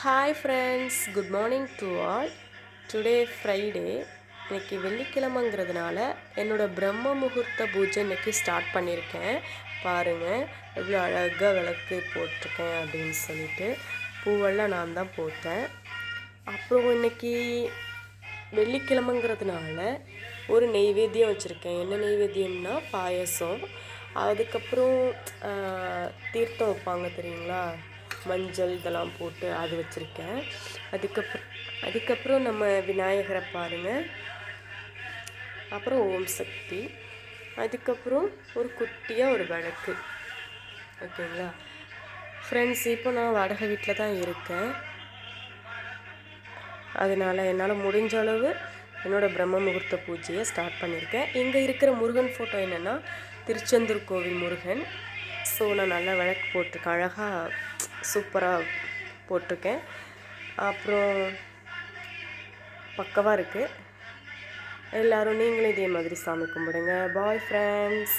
Hi friends, good morning to all. Today Friday. இன்றைக்கி வெள்ளிக்கிழமைங்கிறதுனால என்னோடய பிரம்ம முகூர்த்த பூஜை இன்றைக்கி ஸ்டார்ட் பண்ணியிருக்கேன். பாருங்கள் எவ்வளோ அழகாக விளக்கு போட்டிருக்கேன் அப்படின்னு சொல்லிட்டு. பூவெல்லாம் நான் தான் போட்டேன். அப்புறம் இன்றைக்கி வெள்ளிக்கிழமைங்கிறதுனால ஒரு நெய்வேத்தியம் வச்சுருக்கேன். என்ன நெய்வேத்தியம்னா பாயசம். அதுக்கப்புறம் தீர்த்தம் வைப்பாங்க தெரியுங்களா, மஞ்சள் இதெல்லாம் போட்டு அது வச்சுருக்கேன். அதுக்கப்புறம் நம்ம விநாயகரை பாருங்கள். அப்புறம் ஓம் சக்தி. அதுக்கப்புறம் ஒரு குட்டியாக ஒரு விளக்கு. ஓகேங்களா ஃப்ரெண்ட்ஸ், இப்போ நான் வாடகை வீட்டில் தான் இருக்கேன். அதனால் என்னால் முடிஞ்ச அளவு என்னோடய பிரம்ம முகூர்த்த பூஜையை ஸ்டார்ட் பண்ணியிருக்கேன். இங்கே இருக்கிற முருகன் ஃபோட்டோ என்னென்னா திருச்செந்தூர் கோவில் முருகன். ஸோ நான் நல்லா விளக்கு போட்டிருக்கேன், அழகாக சூப்பராக போட்டிருக்கேன். அப்புறம் பக்கவாக இருக்குது. எல்லோரும் நீங்களும் இதே மாதிரி சாமி கும்பிடுங்க. Bye friends.